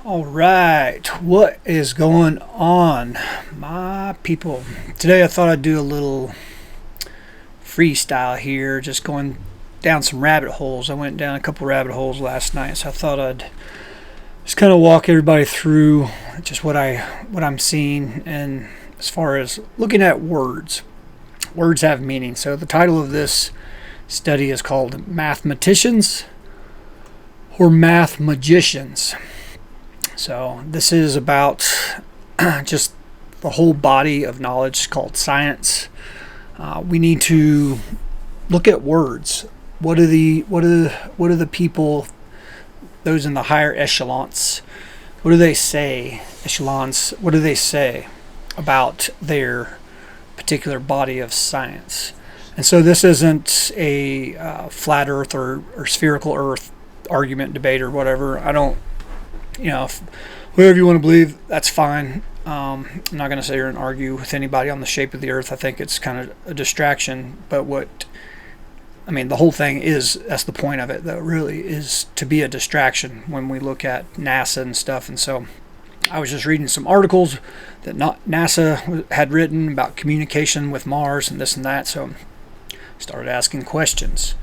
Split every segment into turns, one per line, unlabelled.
All right, what is going on, my people? Today I thought I'd do a little freestyle here, just going down some rabbit holes. I went down a couple rabbit holes last night, so I thought I'd just kind of walk everybody through just what I'm seeing, and as far as looking at words have meaning. So the title of this study is called Mathematicians or MathMagicians. So this is about just the whole body of knowledge called science. We need to look at words. What are the people, those in the higher echelons, what do they say? Echelons, what do they say about their particular body of science? And so this isn't a flat Earth or spherical Earth argument, debate, or whatever. I don't. Whatever you want to believe, that's fine. I'm not going to sit here and argue with anybody on the shape of the earth. I think it's kind of a distraction. But the whole thing that's the point of it, though, really, is to be a distraction when we look at NASA and stuff. And so I was just reading some articles that NASA had written about communication with Mars and this and that. So I started asking questions.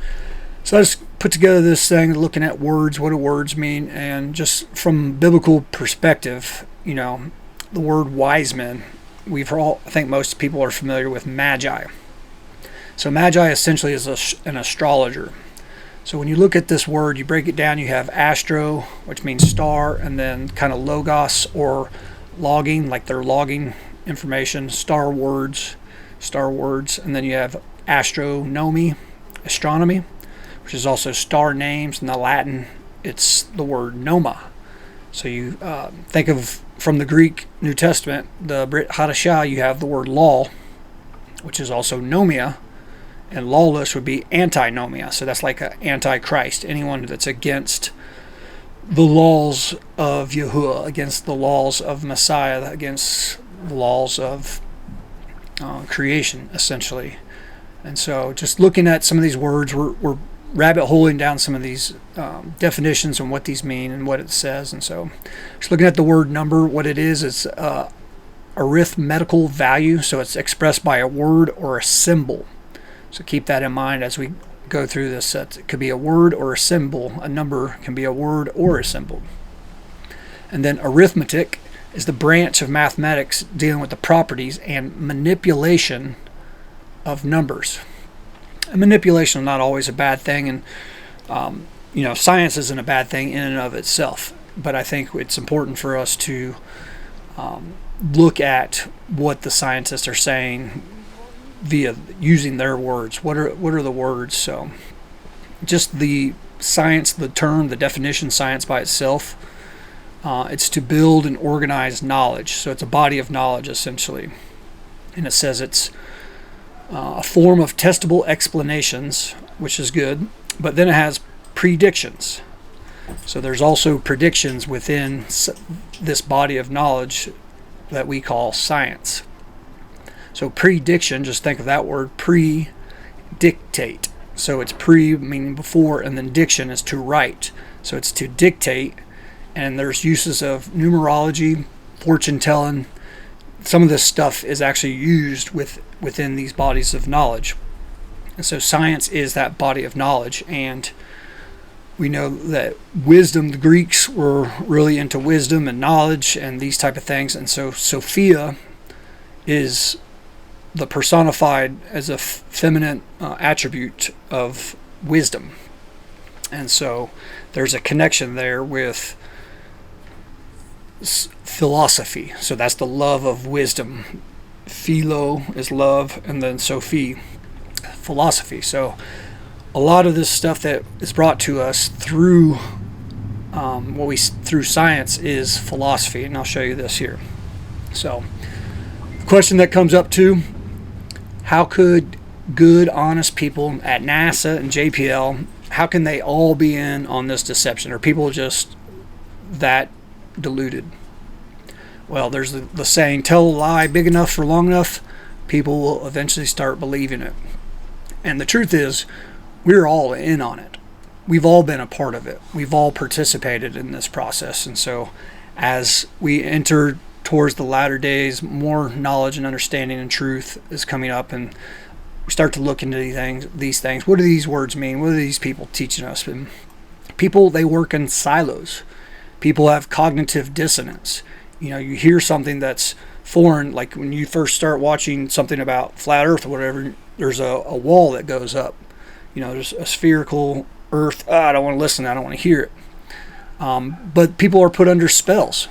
So I just put together this thing looking at words. What do words mean? And just from biblical perspective, the word wise men, I think most people are familiar with magi. So magi essentially is an astrologer. So when you look at this word, you break it down, you have astro, which means star, and then kind of logos or logging, like they're logging information, star words, and then you have astronomy, which is also star names. In the Latin, it's the word noma. So you think of, from the Greek New Testament, the Brit Hadashah, you have the word law, which is also nomia, and lawless would be antinomia. So that's like an antichrist, anyone that's against the laws of Yahuwah, against the laws of Messiah, against the laws of creation, essentially. And so just looking at some of these words, we're rabbit holing down some of these definitions and what these mean and what it says. And so just looking at the word number, what it is, it's arithmetical value. So it's expressed by a word or a symbol. So keep that in mind as we go through this. It could be a word or a symbol. A number can be a word or a symbol. And then arithmetic is the branch of mathematics dealing with the properties and manipulation of numbers. And manipulation is not always a bad thing, and science isn't a bad thing in and of itself. But I think it's important for us to look at what the scientists are saying via using their words. What are the words? So, just the science, the term, the definition, science by itself. It's to build and organize knowledge. So it's a body of knowledge essentially, and it says it's a form of testable explanations, which is good, but then it has predictions. So there's also predictions within this body of knowledge that we call science. So prediction, just think of that word, pre-dictate. So it's pre meaning before, and then diction is to write. So it's to dictate, and there's uses of numerology, fortune telling. Some of this stuff is actually used within these bodies of knowledge. And so science is that body of knowledge, and we know that wisdom, the Greeks were really into wisdom and knowledge and these type of things. And so Sophia is the personified as a feminine attribute of wisdom. And so there's a connection there with philosophy. So that's the love of wisdom. Philo is love, and then Sophie, philosophy. So a lot of this stuff that is brought to us through what we through science is philosophy, and I'll show you this here. So the question that comes up too: how could good, honest people at NASA and JPL, how can they all be in on this deception? Are people just that deluded? Well, there's the saying, tell a lie big enough for long enough, people will eventually start believing it. And the truth is, we're all in on it. We've all been a part of it. We've all participated in this process. And so as we enter towards the latter days, more knowledge and understanding and truth is coming up, and we start to look into these things. What do these words mean? What are these people teaching us? And people, they work in silos. People have cognitive dissonance. You hear something that's foreign, like when you first start watching something about flat earth or whatever, there's a wall that goes up. There's a spherical earth. I don't want to listen. I don't want to hear it. But people are put under spells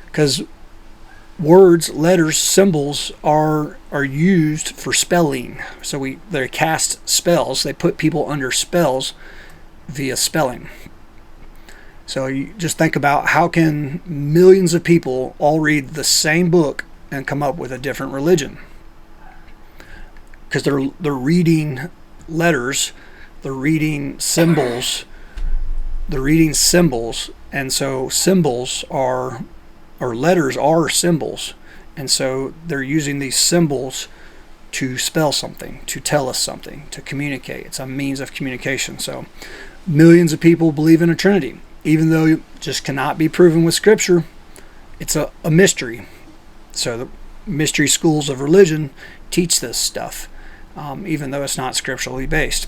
because words, letters, symbols are used for spelling. So they cast spells. They put people under spells via spelling. So you just think about, how can millions of people all read the same book and come up with a different religion? Because they're reading letters, they're reading symbols, and so symbols or letters are symbols, and so they're using these symbols to spell something, to tell us something, to communicate. It's a means of communication. So millions of people believe in a Trinity, even though it just cannot be proven with Scripture. It's a mystery. So the mystery schools of religion teach this stuff, even though it's not scripturally based.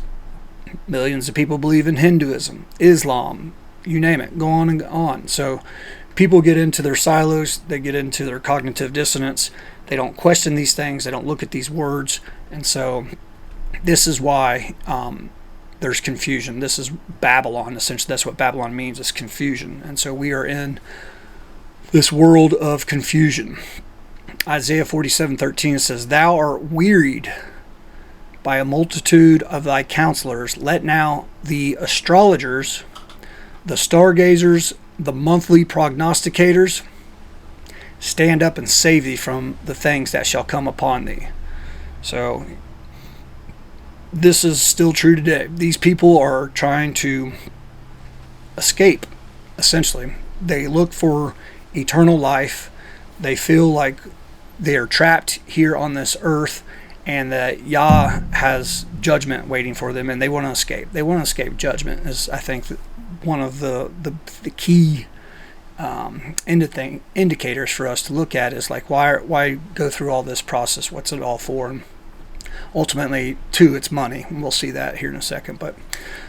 Millions of people believe in Hinduism, Islam, you name it, go on and on. So people get into their silos, they get into their cognitive dissonance, they don't question these things, they don't look at these words, and so this is why there's confusion. This is Babylon, essentially. That's what Babylon means, is confusion. And so we are in this world of confusion. Isaiah 47:13 says, "Thou art wearied by a multitude of thy counselors. Let now the astrologers, the stargazers, the monthly prognosticators stand up and save thee from the things that shall come upon thee." So this is still true today. These people are trying to escape, essentially. They look for eternal life. They feel like they are trapped here on this earth, and that Yah has judgment waiting for them, and they want to escape. They want to escape judgment, is, I think, one of the key indicators for us to look at, is like, why go through all this process? What's it all for? And ultimately, too, it's money. And we'll see that here in a second. But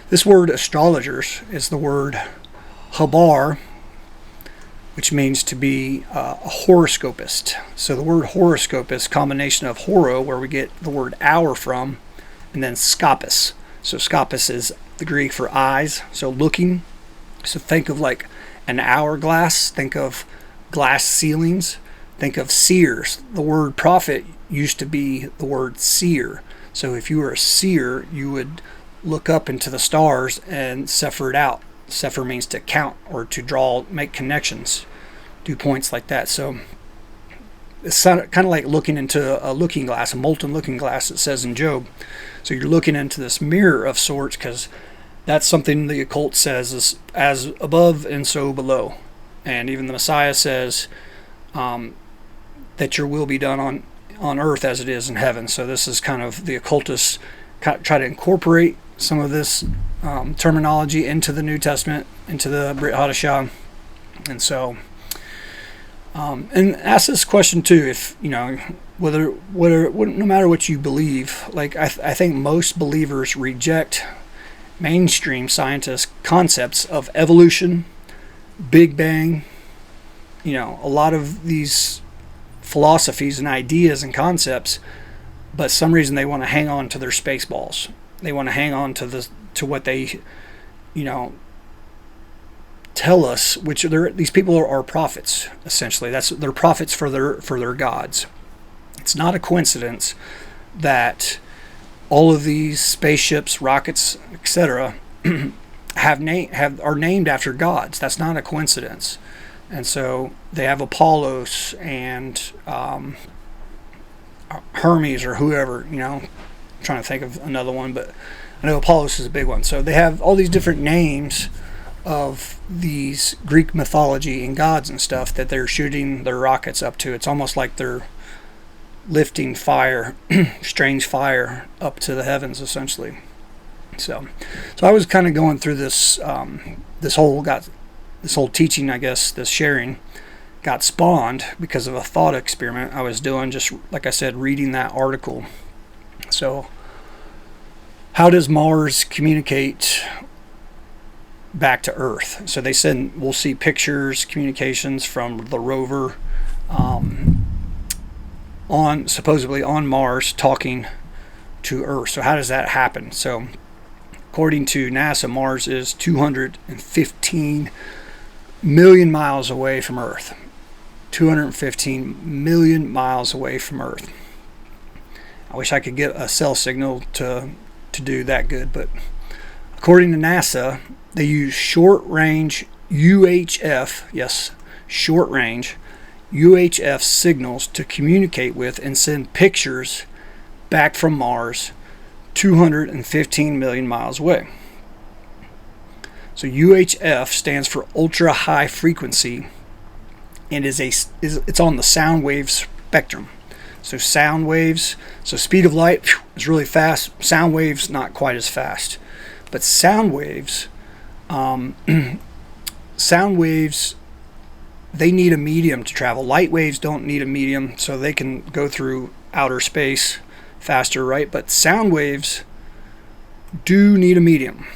this word astrologers is the word habar, which means to be a horoscopist. So the word horoscope is a combination of horo, where we get the word hour from, and then scopus. So scopus is the Greek for eyes, so looking. So think of like an hourglass, think of glass ceilings, think of seers. The word prophet used to be the word seer. So if you were a seer, you would look up into the stars and sepher it out. Sepher means to count or to draw, make connections, do points like that. So it's kind of like looking into a looking glass, a molten looking glass, it says in Job. So you're looking into this mirror of sorts, because that's something the occult says is as above and so below. And even the Messiah says that your will be done on earth as it is in heaven. So this is kind of the occultists try to incorporate some of this terminology into the New Testament, into the Brit Hadashah. And so and ask this question too, if whether no matter what you believe, like I think most believers reject mainstream scientists' concepts of evolution, Big Bang, a lot of these philosophies and ideas and concepts, but some reason they want to hang on to their space balls. They want to hang on to what they tell us, which these people are prophets, essentially. They're prophets for their gods. It's not a coincidence that all of these spaceships, rockets, etc., are named after gods. That's not a coincidence. And so they have Apollos and Hermes or whoever, I'm trying to think of another one, but I know Apollos is a big one. So they have all these different names of these Greek mythology and gods and stuff that they're shooting their rockets up to. It's almost like they're lifting fire, strange fire, up to the heavens, essentially. So I was kind of going through this whole teaching, I guess, this sharing got spawned because of a thought experiment I was doing, just like I said, reading that article. So how does Mars communicate back to Earth? So they said we'll see pictures, communications from the rover supposedly on Mars talking to Earth. So how does that happen? So according to NASA, Mars is 215 million miles away from Earth. 215 million miles away from Earth. I wish I could get a cell signal to do that good, but according to NASA, they use short-range UHF, yes, short-range UHF signals to communicate with and send pictures back from Mars 215 million miles away. So UHF stands for ultra high frequency and it's on the sound wave spectrum. So sound waves, so speed of light is really fast. Sound waves not quite as fast, but sound waves, they need a medium to travel. Light waves don't need a medium, so they can go through outer space faster, right? But sound waves do need a medium.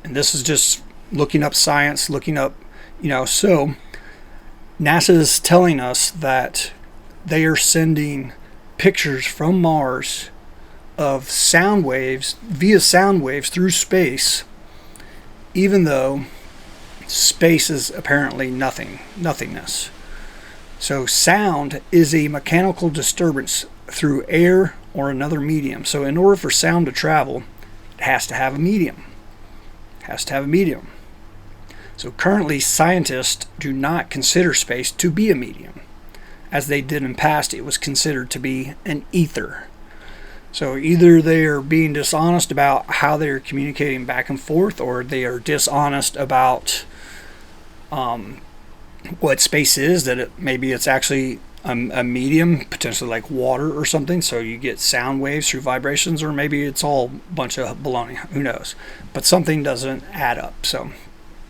And this is just looking up science, so NASA is telling us that they are sending pictures from Mars of sound waves, via sound waves through space, even though space is apparently nothingness. So sound is a mechanical disturbance through air or another medium. So in order for sound to travel, it has to have a medium. So currently scientists do not consider space to be a medium. As they did in past, it was considered to be an ether. So either they are being dishonest about how they're communicating back and forth, or they are dishonest about what space is, that maybe it's actually a medium, potentially like water or something, so you get sound waves through vibrations, or maybe it's all a bunch of baloney, who knows. But something doesn't add up. So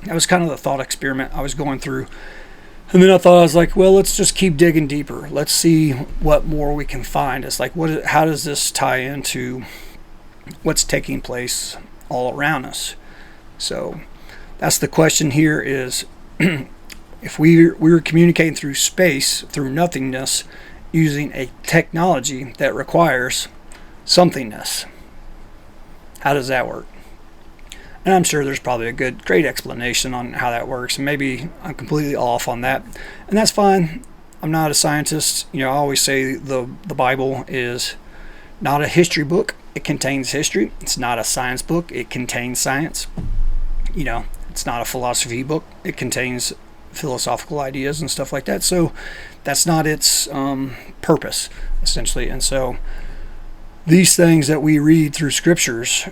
that was kind of the thought experiment I was going through. And then I was like, well, let's just keep digging deeper. Let's see what more we can find. It's like, how does this tie into what's taking place all around us? So that's the question here is, if we were communicating through space, through nothingness, using a technology that requires somethingness, how does that work? And I'm sure there's probably a great explanation on how that works, and maybe I'm completely off on that, and that's fine. I'm not a scientist. I always say the Bible is not a history book. It contains history. It's not a science book. It contains science. It's not a philosophy book. It contains philosophical ideas and stuff like that. So that's not its purpose, essentially. And so these things that we read through scriptures,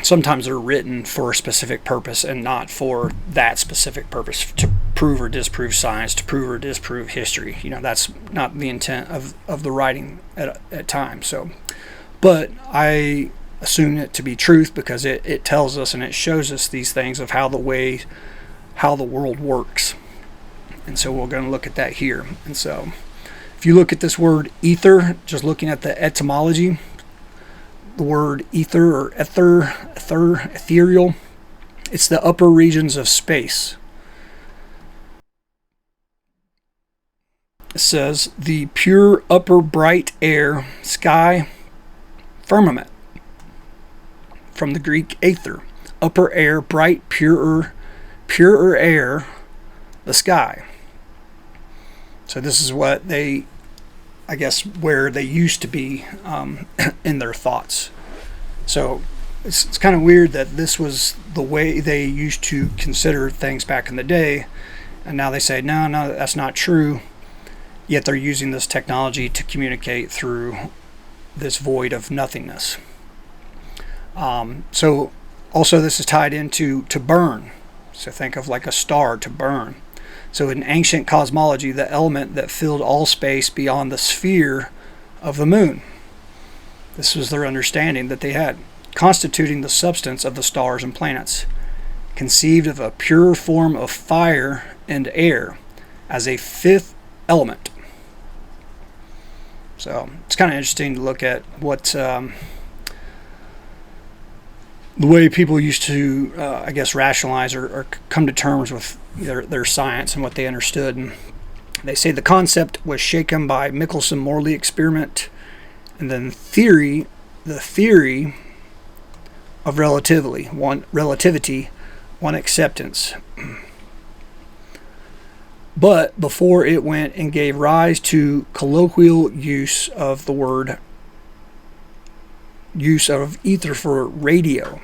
sometimes they're written for a specific purpose and not for that specific purpose, to prove or disprove science, to prove or disprove history. That's not the intent of the writing at times. So, but I assume it to be truth because it tells us and it shows us these things of how the world works. And so we're going to look at that here. And so if you look at this word ether, just looking at the etymology, the word ether or ethereal, it's the upper regions of space. It says the pure upper bright air, sky, firmament. From the Greek aether, upper air, bright, purer air, the sky. So this is what where they used to be in their thoughts. So it's kind of weird that this was the way they used to consider things back in the day, and now they say, no, that's not true, yet they're using this technology to communicate through this void of nothingness. So also this is tied into to burn. So think of like a star, to burn. So in ancient cosmology, the element that filled all space beyond the sphere of the moon. This was their understanding that they had, constituting the substance of the stars and planets, conceived of a pure form of fire and air as a fifth element. So it's kind of interesting to look at what the way people used to, I guess, rationalize or come to terms with their science and what they understood. And they say the concept was shaken by Michelson-Morley experiment, and then the theory of relativity, one acceptance. But before it went and gave rise to colloquial use of the word, use of ether for radio.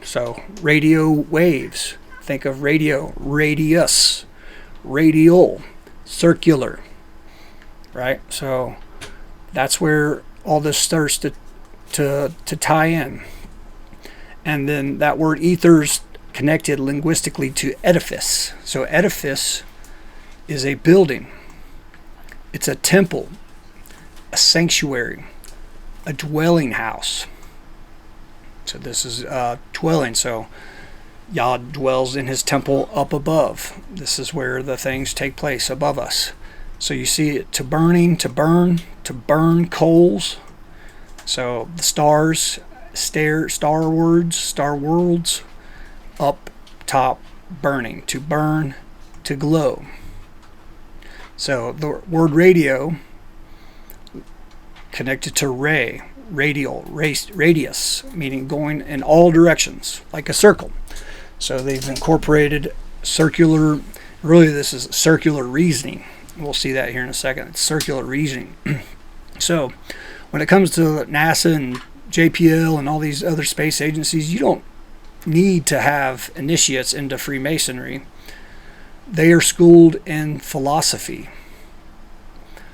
So radio waves, think of radio, radius, radial, circular, right? So that's where all this starts to tie in. And then that word ether's connected linguistically to edifice. So edifice is a building. It's a temple, a sanctuary, a dwelling house. So this is dwelling. So Yah dwells in his temple up above. This is where the things take place, above us. So you see it, to burning, to burn coals. So the stars, star worlds, up top, burning, to burn, to glow. So the word radio connected to radial, radius, meaning going in all directions, like a circle. So they've incorporated circular, really this is circular reasoning. We'll see that here in a second. It's circular reasoning. So when it comes to NASA and JPL and all these other space agencies, you don't need to have initiates into Freemasonry. They are schooled in philosophy.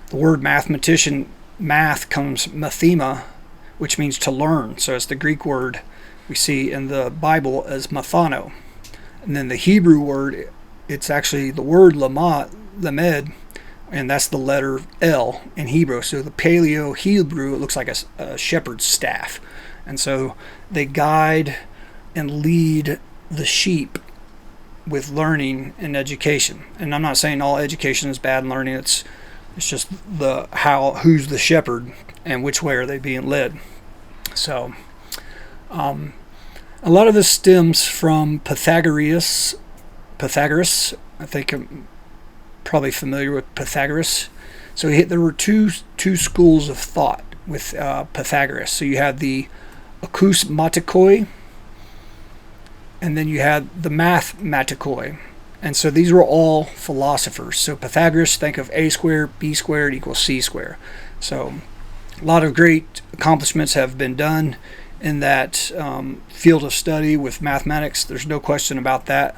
The word mathematician, math comes mathema, which means to learn. So it's the Greek word we see in the Bible as mathano. And then the Hebrew word, it's actually the word lamed, and that's the letter L in Hebrew. So the Paleo Hebrew, it looks like a shepherd's staff. And so they guide and lead the sheep with learning and education. And I'm not saying all education is bad and learning. It's just who's the shepherd and which way are they being led. So a lot of this stems from Pythagoras. I think I'm probably familiar with Pythagoras. So there were two schools of thought with Pythagoras. So you had the acousmatikoi, and then you had the mathematikoi. And so these were all philosophers. So Pythagoras, think of a squared, b squared equals c squared. So a lot of great accomplishments have been done in that field of study with mathematics. There's no question about that.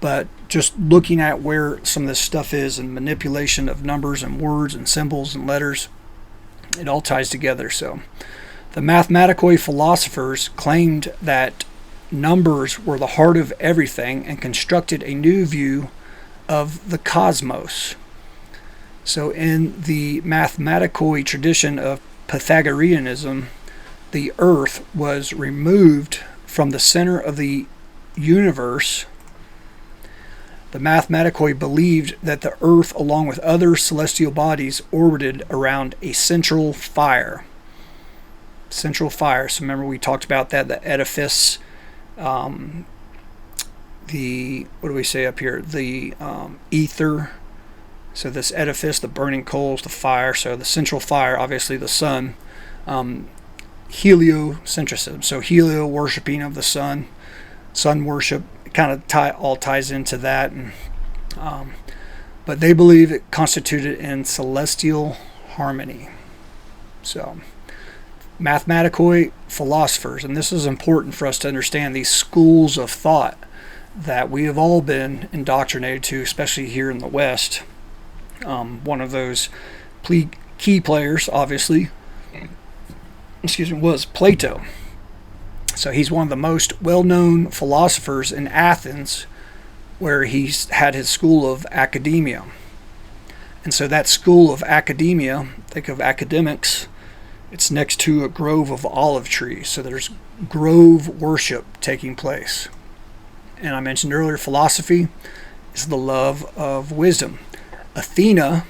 But just looking at where some of this stuff is and manipulation of numbers and words and symbols and letters, it all ties together. So the mathematically philosophers claimed that numbers were the heart of everything and constructed a new view of the cosmos. So in the mathematical tradition of Pythagoreanism, the earth was removed from the center of the universe. The mathematically believed that the earth, along with other celestial bodies, orbited around a central fire. Central fire. So remember we talked about that, the edifice, what do we say up here? The ether. So this edifice, the burning coals, the fire. So the central fire, obviously the sun. Heliocentrism. So helio, worshiping of the sun. Sun worship. It kind of all ties into that. And, but they believe it constituted in celestial harmony. So mathematical philosophers, and this is important for us to understand these schools of thought that we have all been indoctrinated to, especially here in the West. One of those key players, obviously, was Plato. So he's one of the most well-known philosophers in Athens, where he's had his school of academia. And so that school of academia, think of academics, it's next to a grove of olive trees. So there's grove worship taking place. And I mentioned earlier, philosophy is the love of wisdom. Athena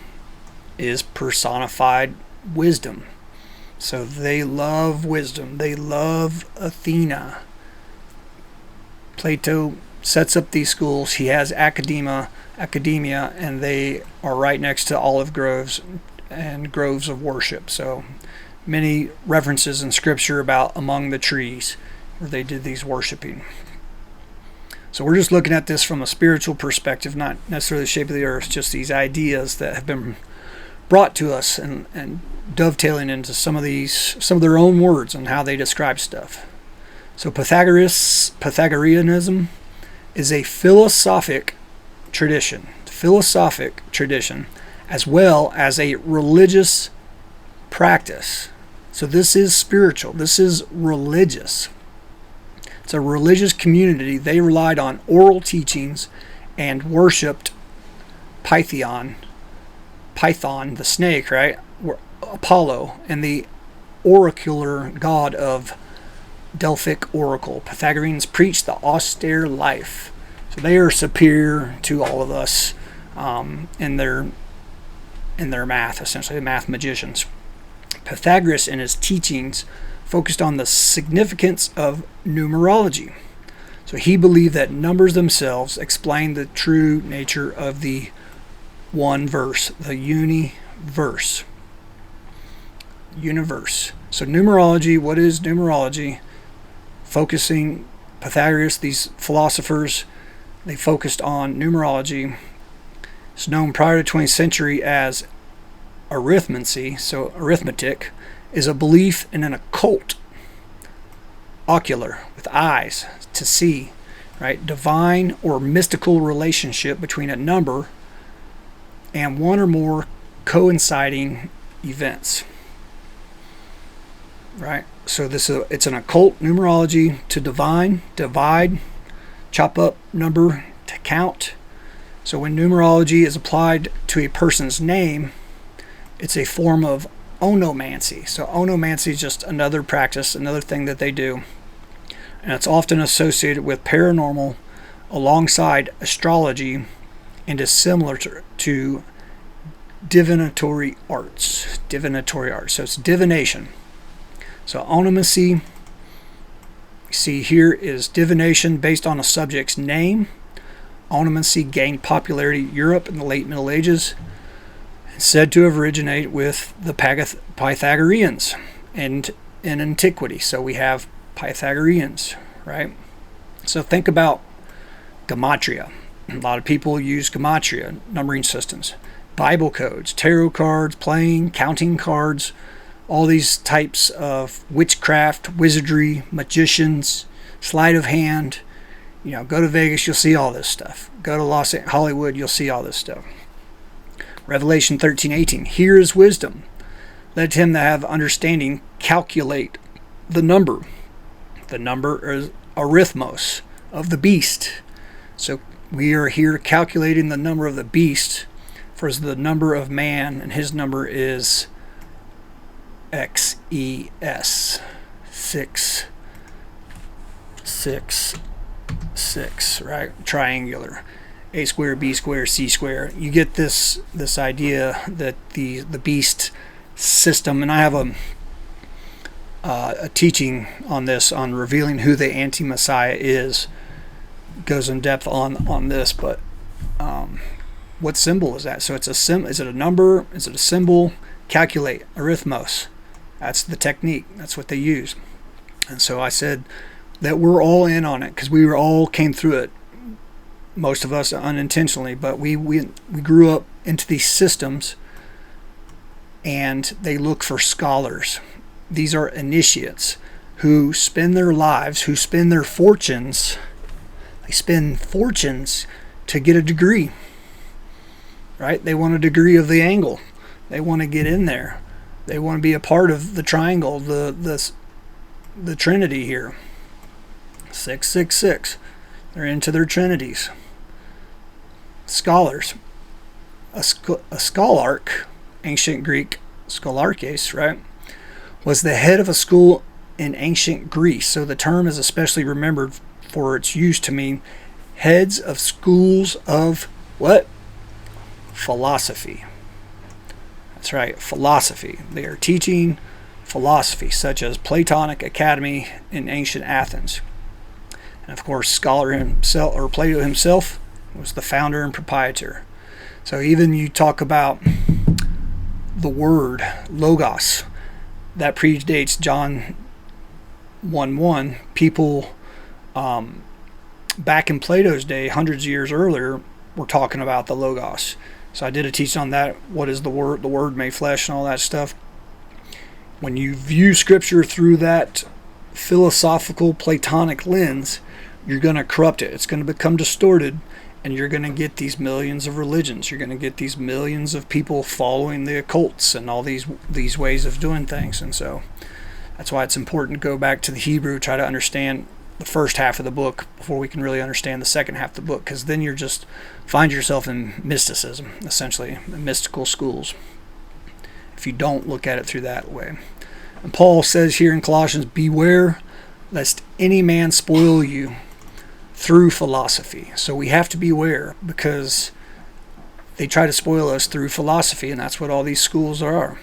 is personified wisdom. So they love wisdom. They love Athena. Plato sets up these schools. He has academia, and they are right next to olive groves and groves of worship. So many references in scripture about among the trees where they did these worshiping. So we're just looking at this from a spiritual perspective, not necessarily the shape of the earth, just these ideas that have been brought to us and dovetailing into some of their own words and how they describe stuff. So Pythagoreanism is a philosophic tradition, as well as a religious practice. So this is spiritual. This is religious. It's a religious community. They relied on oral teachings and worshipped Python, the snake, right? Apollo, and the oracular god of Delphic oracle. Pythagoreans preached the austere life. So they are superior to all of us in their math, essentially, the MathMagicians. Pythagoras in his teachings focused on the significance of numerology. So he believed that numbers themselves explain the true nature of the one verse, the universe. So numerology, what is numerology? Focusing Pythagoras, these philosophers, they focused on numerology. It's known prior to the 20th century as arithmancy. So arithmetic is a belief in an occult, ocular, with eyes, to see, right? Divine or mystical relationship between a number and one or more coinciding events, right? So it's an occult numerology to divide, chop up number to count. So when numerology is applied to a person's name, it's a form of onomancy. So onomancy is just another practice, another thing that they do. And it's often associated with paranormal alongside astrology and is similar to divinatory arts. So it's divination. So onomancy, see here, is divination based on a subject's name. Onomancy gained popularity in Europe in the late Middle Ages. It's said to have originated with the Pythagoreans and in antiquity. So we have Pythagoreans, right? So think about gematria. A lot of people use gematria, numbering systems, Bible codes, tarot cards, playing, counting cards, all these types of witchcraft, wizardry, magicians, sleight of hand. Go to Vegas, you'll see all this stuff. Go to Hollywood, you'll see all this stuff. Revelation 13:18. Here is wisdom. Let him that have understanding calculate the number. The number is arithmos, of the beast. So we are here calculating the number of the beast, for the number of man, and his number is XES, 666, right? Triangular. A squared, B squared, C squared. You get this idea that the beast system, and I have a teaching on this, on revealing who the anti-Messiah is, goes in depth on this, but what symbol is that? So it's is it a number? Is it a symbol? Calculate, arithmos. That's the technique. That's what they use. And so I said that we're all in on it because we all came through it. Most of us unintentionally, but we grew up into these systems, and they look for scholars. These are initiates who spend their lives, who spend their fortunes. They spend fortunes to get a degree, right? They want a degree of the angle. They want to get in there. They want to be a part of the triangle, the trinity here. 666. They're into their trinities. Scholars. A scholarch, ancient Greek scholarches, right, was the head of a school in ancient Greece. So the term is especially remembered for its use to mean heads of schools of what? Philosophy. That's right, philosophy. They are teaching philosophy, such as Platonic Academy in ancient Athens. And of course, scholar himself, or Plato himself, was the founder and proprietor. So even you talk about the word logos, that predates John 1:1. People back in Plato's day, hundreds of years earlier, were talking about the logos. So I did a teaching on that. What is the word? The word made flesh and all that stuff. When you view Scripture through that philosophical Platonic lens, you're going to corrupt it. It's going to become distorted, and you're going to get these millions of religions. You're going to get these millions of people following the occults and all these ways of doing things. And so that's why it's important to go back to the Hebrew, try to understand the first half of the book before we can really understand the second half of the book, because then you're just find yourself in mysticism, essentially, in mystical schools, if you don't look at it through that way. And Paul says here in Colossians, beware lest any man spoil you through philosophy. So we have to beware, because they try to spoil us through philosophy, and that's what all these schools are.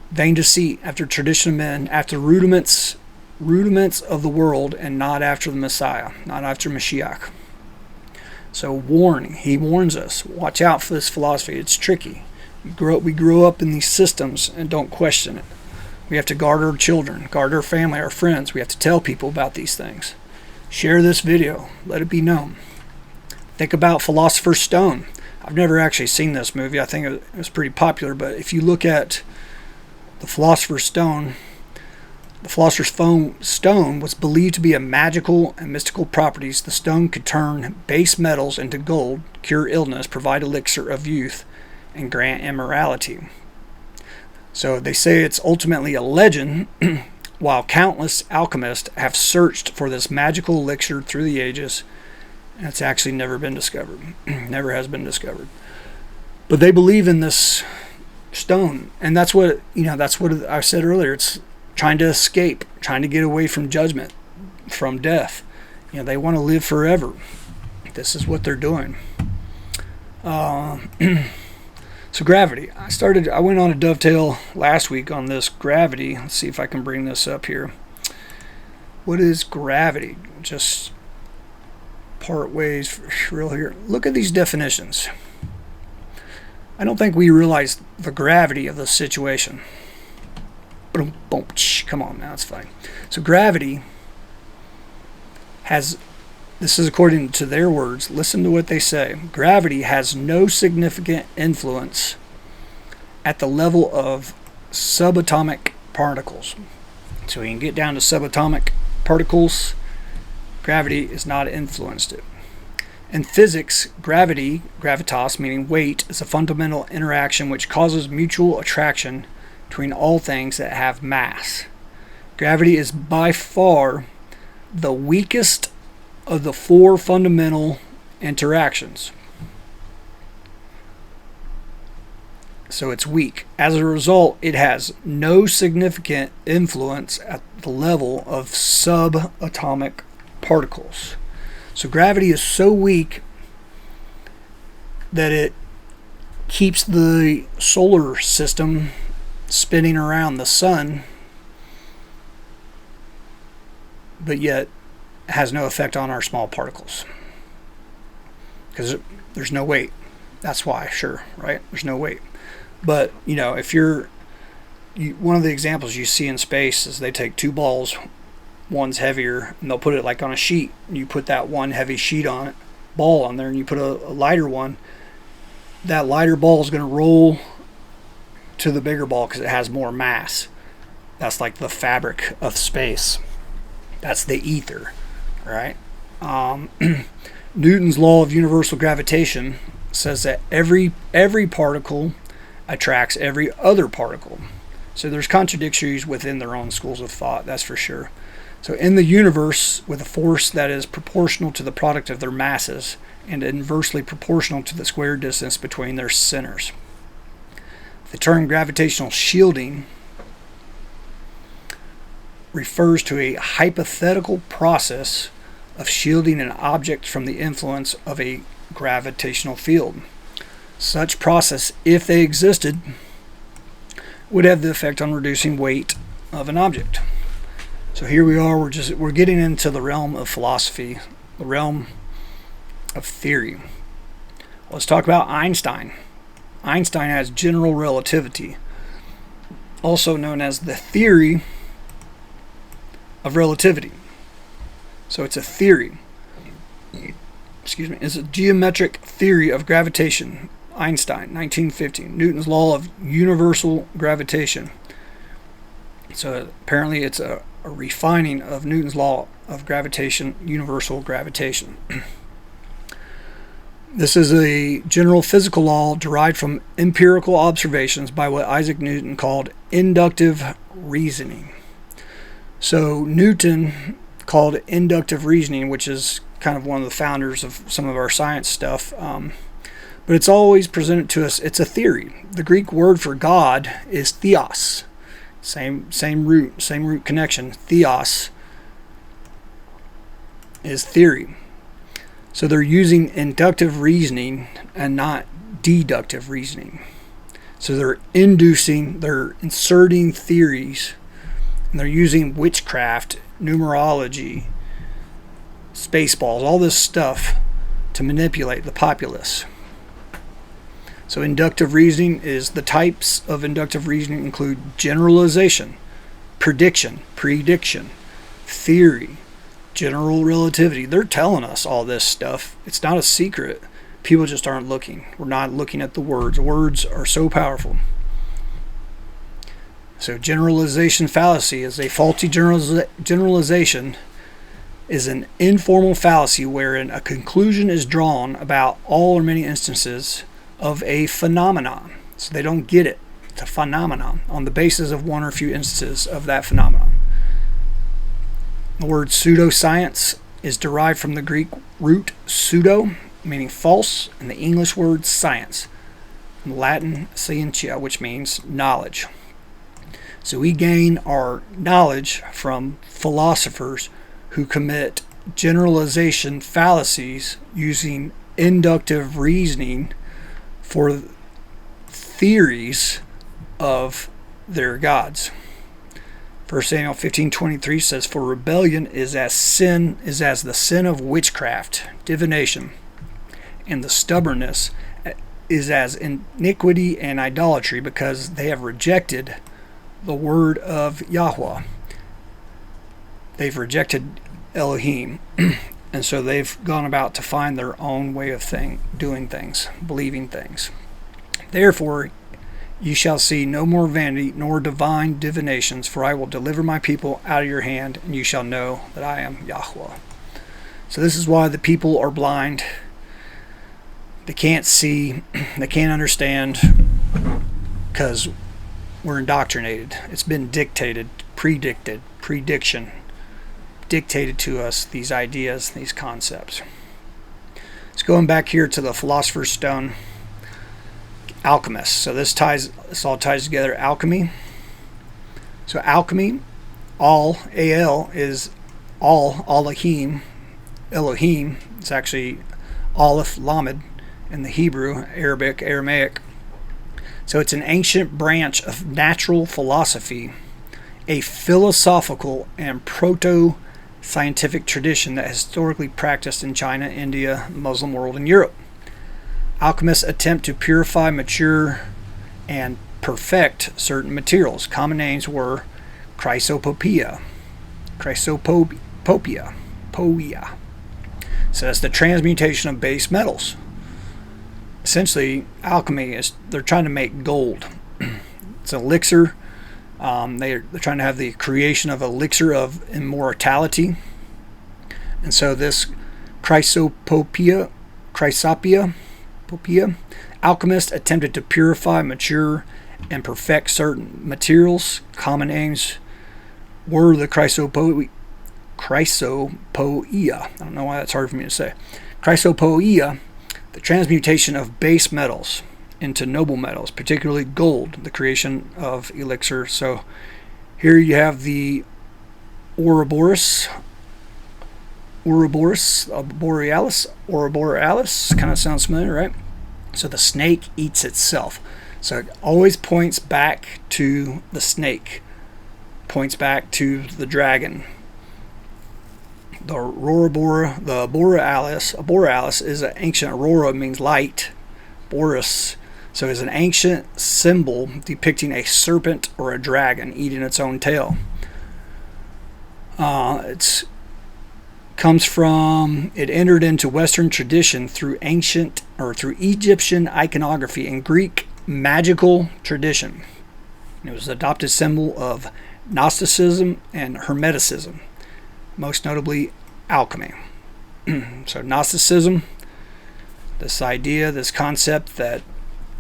Vain deceit, after tradition of men, after rudiments of the world, and not after the Messiah, not after Mashiach. So warning, he warns us, watch out for this philosophy. It's tricky. We grow up in these systems and don't question it. We have to guard our children, guard our family, our friends. We have to tell people about these things. Share this video. Let it be known. Think about Philosopher's Stone. I've never actually seen this movie. I think it was pretty popular, but if you look at the Philosopher's Stone, the Philosopher's Stone was believed to be a magical and mystical properties. The stone could turn base metals into gold, cure illness, provide elixir of youth, and grant immortality. So they say it's ultimately a legend, while countless alchemists have searched for this magical elixir through the ages, and it's actually never been discovered. Never has been discovered. But they believe in this stone, and that's what I said earlier. It's trying to escape, trying to get away from judgment, from death. They want to live forever. This is what they're doing. So gravity. I went on a dovetail last week on this gravity. Let's see if I can bring this up here. What is gravity? Just part ways real here. Look at these definitions. I don't think we realize the gravity of the situation. Boom, boom, come on now, it's fine. So gravity has, this is according to their words, listen to what they say. Gravity has no significant influence at the level of subatomic particles. So we can get down to subatomic particles. Gravity is not influenced it. In physics, gravity, gravitas, meaning weight, is a fundamental interaction which causes mutual attraction between all things that have mass. Gravity is by far the weakest of the four fundamental interactions. So it's weak. As a result, it has no significant influence at the level of subatomic particles. So gravity is so weak that it keeps the solar system spinning around the sun, but yet has no effect on our small particles, because there's no weight. That's why, sure, right? There's no weight. But if one of the examples you see in space is they take two balls, one's heavier, and they'll put it like on a sheet. You put that one heavy ball on there, and you put a lighter one. That lighter ball is going to roll to the bigger ball because it has more mass. That's like the fabric of space. That's the ether, right? Newton's law of universal gravitation says that every particle attracts every other particle. So there's contradictories within their own schools of thought, that's for sure. So in the universe, with a force that is proportional to the product of their masses and inversely proportional to the square distance between their centers. The term gravitational shielding refers to a hypothetical process of shielding an object from the influence of a gravitational field. Such process, if they existed, would have the effect on reducing weight of an object. So here we are, we're getting into the realm of philosophy, the realm of theory. Let's talk about Einstein. Einstein has general relativity, also known as the theory of relativity. So it's a theory. It's a geometric theory of gravitation. Einstein, 1915. Newton's law of universal gravitation. So apparently it's a refining of Newton's law of gravitation, universal gravitation. This is a general physical law derived from empirical observations by what Isaac Newton called inductive reasoning. So Newton called it inductive reasoning, which is kind of one of the founders of some of our science stuff. But it's always presented to us, it's a theory. The Greek word for God is theos. Same root connection. Theos is theory. So they're using inductive reasoning and not deductive reasoning. So they're inserting theories, and they're using witchcraft, numerology, spaceballs, all this stuff to manipulate the populace. So inductive reasoning is, the types of inductive reasoning include generalization, prediction, theory, general relativity. They're telling us all this stuff. It's not a secret. People just aren't looking. We're not looking at the words. Words are so powerful. So generalization fallacy is a faulty generalization is an informal fallacy wherein a conclusion is drawn about all or many instances of a phenomenon. So they don't get it. It's a phenomenon on the basis of one or few instances of that phenomenon. The word pseudoscience is derived from the Greek root pseudo, meaning false, and the English word science, from Latin scientia, which means knowledge. So we gain our knowledge from philosophers who commit generalization fallacies using inductive reasoning for theories of their gods. 1 Samuel 15:23 says, "For rebellion is as the sin of witchcraft, divination, and the stubbornness is as iniquity and idolatry, because they have rejected the word of Yahweh." They've rejected Elohim, and so they've gone about to find their own way of doing things, believing things. "Therefore, ye shall see no more vanity nor divine divinations, for I will deliver my people out of your hand, and you shall know that I am Yahweh." So this is why the people are blind. They can't see, they can't understand, because we're indoctrinated. It's been dictated, prediction, dictated to us, these ideas, these concepts. It's going back here to the Philosopher's Stone, alchemists. So this all ties together. Alchemy. So alchemy, al is al, Elohim. It's actually Aleph Lamed in the Hebrew, Aramaic. So it's an ancient branch of natural philosophy, a philosophical and proto-scientific tradition that historically practiced in China, India, the Muslim world, and Europe. Alchemists attempt to purify, mature, and perfect certain materials. Common names were chrysopoeia. So that's the transmutation of base metals. Essentially, alchemy is, they're trying to make gold. It's an elixir They're trying to have the creation of elixir of immortality. And so this Chrysopia, alchemist attempted to purify, mature, and perfect certain materials. Common aims were the chrysopoeia. I don't know why that's hard for me to say. Chrysopoeia, the transmutation of base metals into noble metals, particularly gold, the creation of elixir. So here you have the Ouroboros borealis, kind of sounds familiar, right? So the snake eats itself. So it always points back to the snake, points back to the dragon. The borealis is an ancient, aurora means light, boris, so is an ancient symbol depicting a serpent or a dragon eating its own tail. It entered into Western tradition through Egyptian iconography and Greek magical tradition. It was an adopted symbol of Gnosticism and Hermeticism, most notably alchemy. So Gnosticism, this idea, this concept that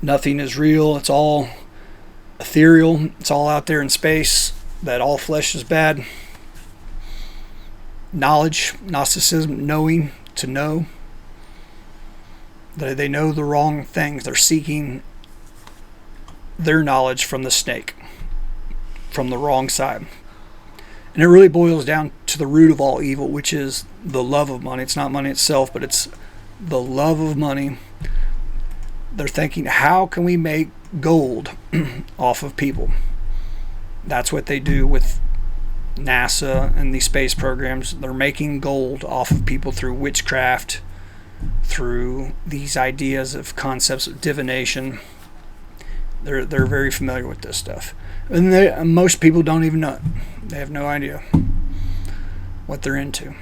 nothing is real, it's all ethereal, it's all out there in space, that all flesh is bad. Knowledge, Gnosticism, knowing, to know. They know the wrong things. They're seeking their knowledge from the snake, from the wrong side. And it really boils down to the root of all evil, which is the love of money. It's not money itself, but it's the love of money. They're thinking, how can we make gold off of people? That's what they do with NASA and these space programs. They're making gold off of people through witchcraft, through these ideas of concepts of divination. They're very familiar with this stuff. And most people don't even know it. They have no idea what they're into.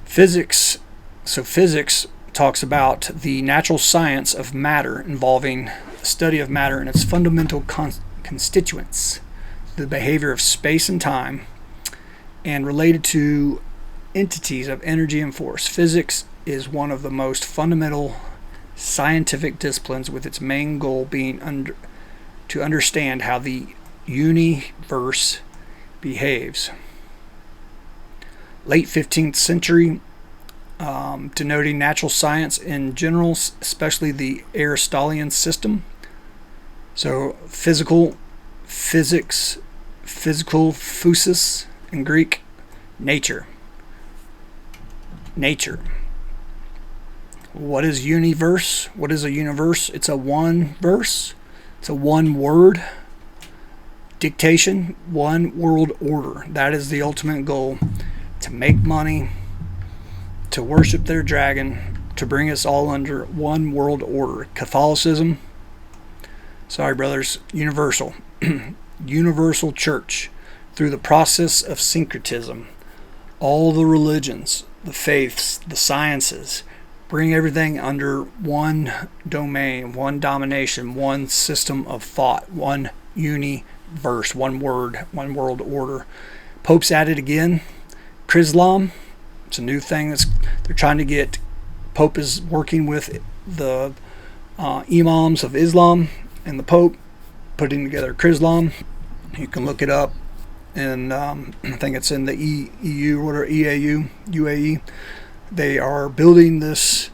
Physics. So physics talks about the natural science of matter involving the study of matter and its fundamental constituents, the behavior of space and time, and related to entities of energy and force. Physics is one of the most fundamental scientific disciplines, with its main goal being to understand how the universe behaves. Late 15th century, denoting natural science in general, especially the Aristotelian system. So physics, physical physis in Greek, nature. What is universe? What is a universe? It's a one verse. It's a one word dictation, one world order. That is the ultimate goal, to make money, to worship their dragon, to bring us all under one world order. Catholicism, sorry brothers, universal. Universal church, through the process of syncretism. All the religions, the faiths, the sciences, bring everything under one domain, one domination, one system of thought, one universe, one word, one world order. Pope's at it again. Chrislam, it's a new thing they're trying to get. Pope is working with the imams of Islam and the Pope, putting together Chrislam. You can look it up, and I think it's in the EU or UAE. They are building this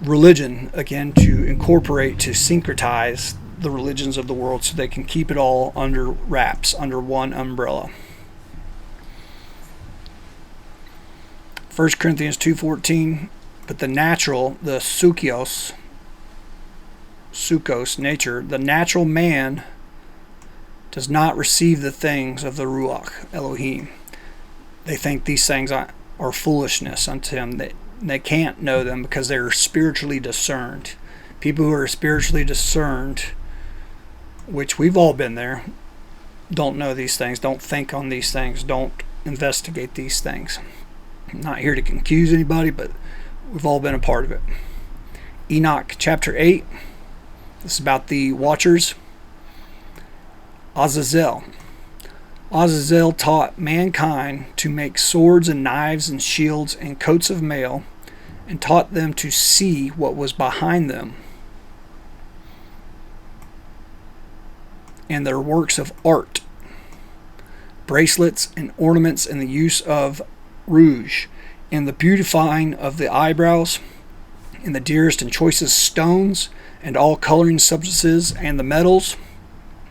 religion again to incorporate, to syncretize the religions of the world, so they can keep it all under wraps, under one umbrella. 1 Corinthians 2:14, but the natural, the sukos, nature, the natural man does not receive the things of the Ruach, Elohim. They think these things are foolishness unto him. They can't know them because they're spiritually discerned. People who are spiritually discerned, which we've all been there, don't know these things, don't think on these things, don't investigate these things. I'm not here to accuse anybody, but we've all been a part of it. Enoch chapter 8. This is about the watchers. Azazel. Azazel taught mankind to make swords and knives and shields and coats of mail, and taught them to see what was behind them, and their works of art, bracelets and ornaments, and the use of rouge, and the beautifying of the eyebrows, and the dearest and choicest stones, and all coloring substances, and the metals,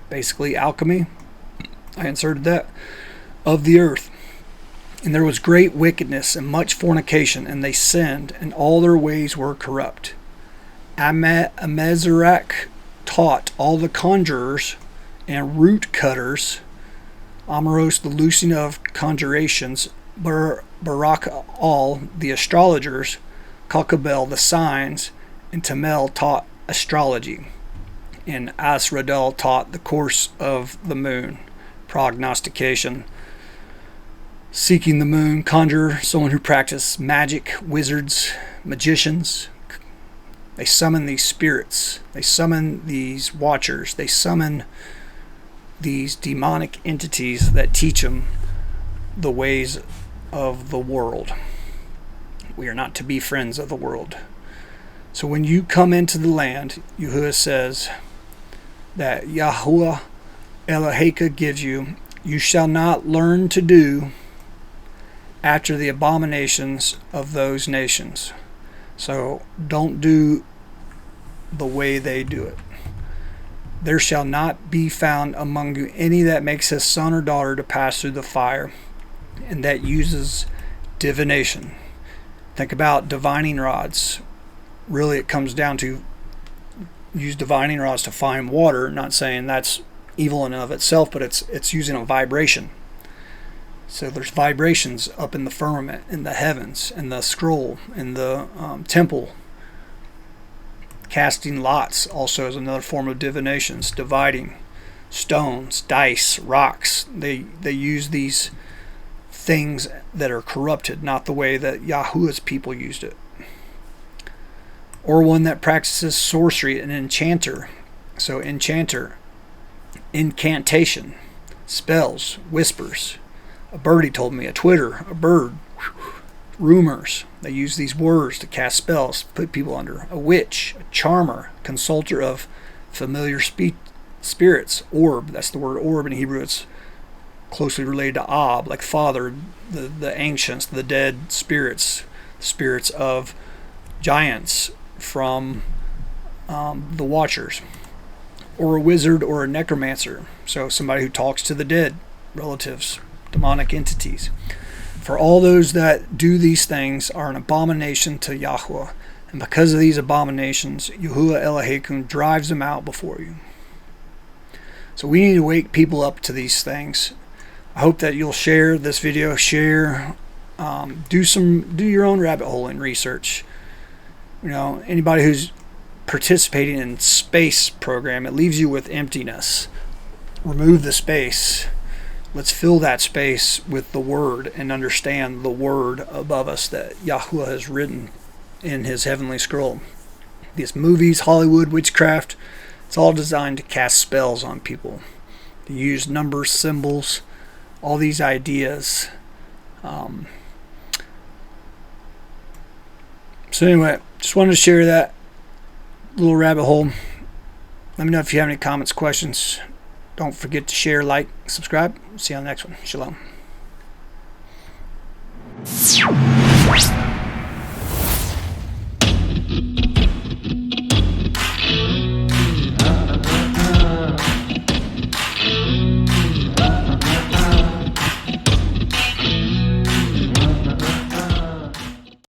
basically alchemy, I inserted that, of the earth. And there was great wickedness and much fornication, and they sinned, and all their ways were corrupt. Amazarach taught all the conjurers and root cutters, Amaros the loosing of conjurations, Barak all the astrologers, Kokabel the signs, and Tamel taught astrology, and Asradel taught the course of the moon, prognostication, seeking the moon, conjurer, someone who practiced magic, wizards, magicians. They summon these spirits, they summon these watchers, they summon these demonic entities that teach them the ways of the world. We are not to be friends of the world. So when you come into the land, Yahuwah says that Yahuwah Eloheka gives you, you shall not learn to do after the abominations of those nations. So don't do the way they do it. There shall not be found among you any that makes his son or daughter to pass through the fire, and that uses divination. Think about divining rods. Really, it comes down to use divining rods to find water. Not saying that's evil in and of itself, but it's using a vibration. So there's vibrations up in the firmament, in the heavens, in the scroll, in the temple. Casting lots also is another form of divinations. Dividing stones, dice, rocks. They use these things that are corrupted, not the way that Yahuwah's people used it. Or one that practices sorcery, an enchanter. So enchanter, incantation, spells, whispers. A birdie told me, a twitter, a bird, rumors. They use these words to cast spells, put people under. A witch, a charmer, consulter of familiar spirits. Orb, that's the word orb in Hebrew. It's closely related to Ab, like father, the ancients, the dead spirits, spirits of giants from the watchers. Or a wizard or a necromancer, so somebody who talks to the dead, relatives, demonic entities. For all those that do these things are an abomination to Yahuwah, and because of these abominations, Yahuwah Elohim drives them out before you. So we need to wake people up to these things. I hope that you'll share this video, do your own rabbit hole in research. You know, anybody who's participating in space program, it leaves you with emptiness. Remove the space. Let's fill that space with the word and understand the word above us that Yahuwah has written in his heavenly scroll. These movies, Hollywood, witchcraft, it's all designed to cast spells on people. To use numbers, symbols, all these ideas. So anyway, just wanted to share that little rabbit hole. Let me know if you have any comments, questions. Don't forget to share, like, subscribe. See you on the next one. Shalom.